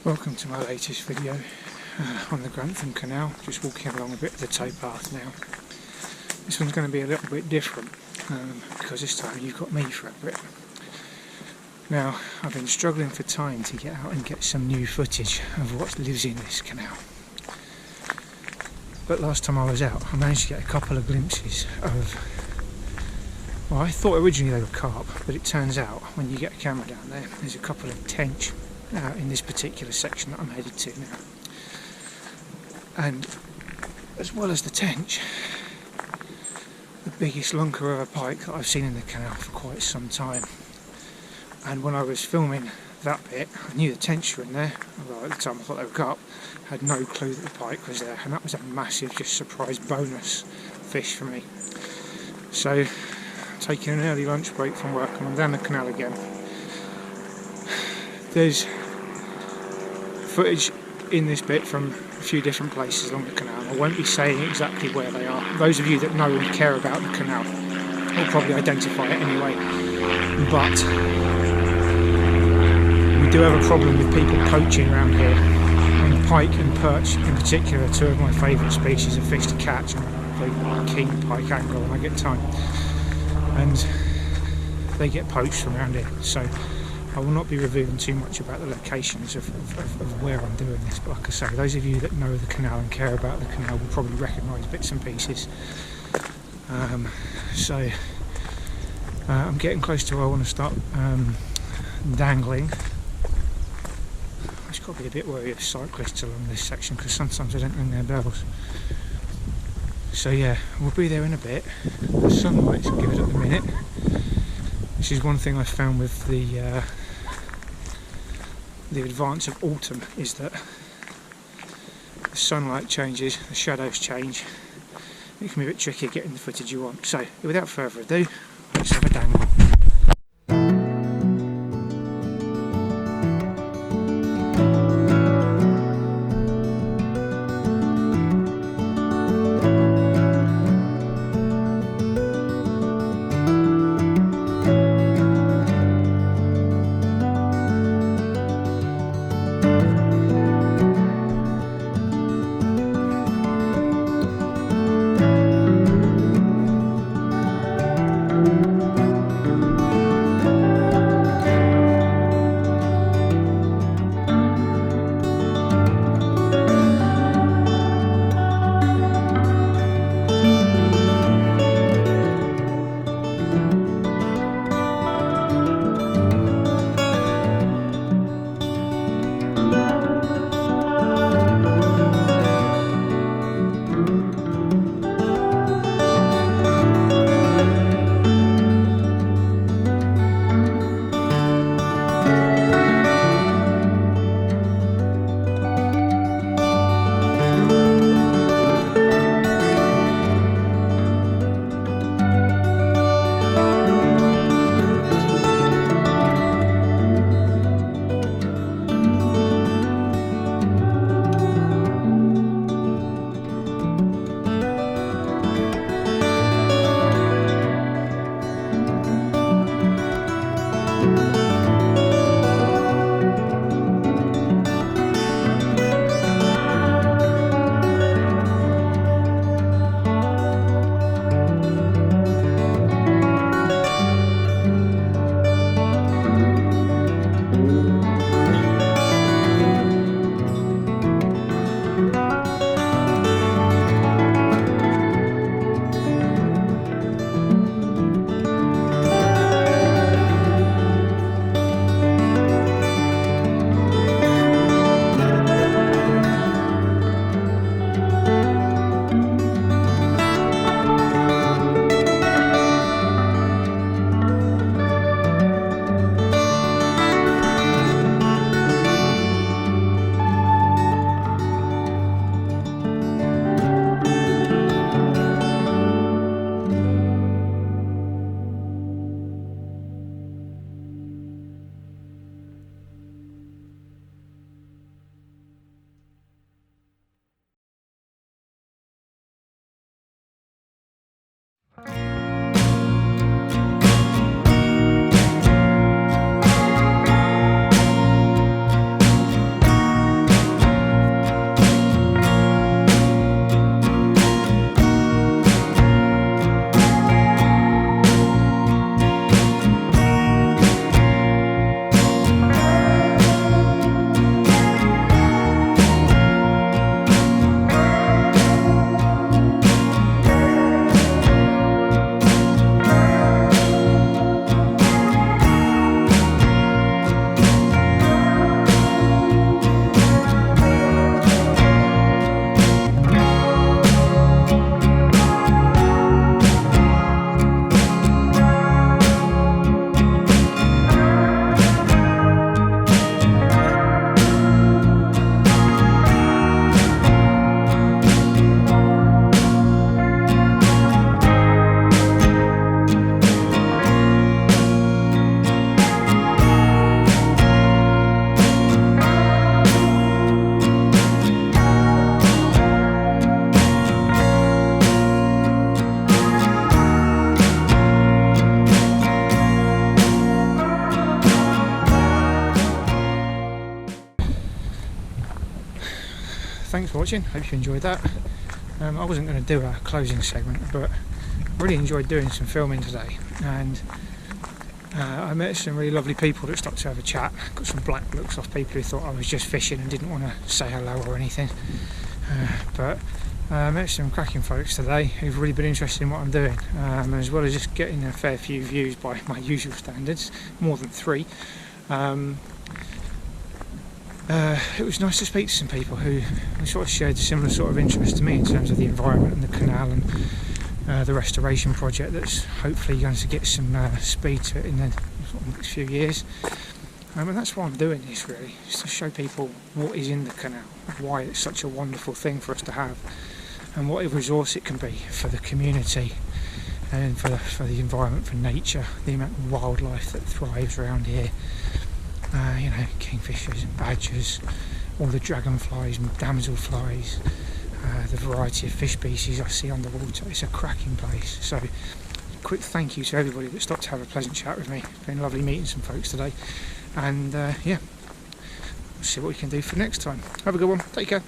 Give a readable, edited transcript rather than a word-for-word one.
Welcome to my latest video on the Grantham Canal, just walking along a bit of the towpath now. This one's going to be a little bit different because this time you've got me for a bit. Now, I've been struggling for time to get out and get some new footage of what lives in this canal. But last time I was out, I managed to get a couple of glimpses of, well, I thought originally they were carp, but it turns out when you get a camera down there, there's a couple of tench in this particular section that I'm headed to now. And as well as the tench, the biggest lunker of a pike that I've seen in the canal for quite some time. And when I was filming that bit, I knew the tench were in there, although at the time I thought they were carp. Had no clue that the pike was there, and that was a massive just surprise bonus fish for me. So, taking an early lunch break from work, and I'm down the canal again. There's footage in this bit from a few different places along the canal. I won't be saying exactly where they are. Those of you that know and care about the canal will probably identify it anyway. But we do have a problem with people poaching around here. And pike and perch in particular are two of my favourite species of fish to catch. I'm a keen pike angler when I get time. And they get poached from around here. So I will not be revealing too much about the locations of where I'm doing this, but like I say, those of you that know the canal and care about the canal will probably recognise bits and pieces. I'm getting close to where I want to start dangling. I've just got to be a bit wary of cyclists along this section because sometimes they don't ring their bells. So yeah, we'll be there in a bit. The sunlight's good at the minute. This is one thing I found with the advance of autumn, is that the sunlight changes, the shadows change. It can be a bit tricky getting the footage you want. So, without further ado, let's have a dangle. thanks for watching. Hope you enjoyed that. I wasn't going to do a closing segment, but really enjoyed doing some filming today, and I met some really lovely people that stopped to have a chat. Got some black looks off people who thought I was just fishing and didn't want to say hello or anything, but I met some cracking folks today who've really been interested in what I'm doing, as well as just getting a fair few views by my usual standards, more than 3. It was nice to speak to some people who sort of shared a similar sort of interest to me in terms of the environment and the canal and the restoration project that's hopefully going to get some speed to it in the next few years. And that's why I'm doing this, really, just to show people what is in the canal, why it's such a wonderful thing for us to have, and what a resource it can be for the community and for the environment, for nature, the amount of wildlife that thrives around here. You know, kingfishers and badgers, all the dragonflies and damselflies, the variety of fish species I see underwater. It's a cracking place. So, quick thank you to everybody that stopped to have a pleasant chat with me. It's been lovely meeting some folks today, and yeah, we'll see what we can do for next time. Have a good one. Take care.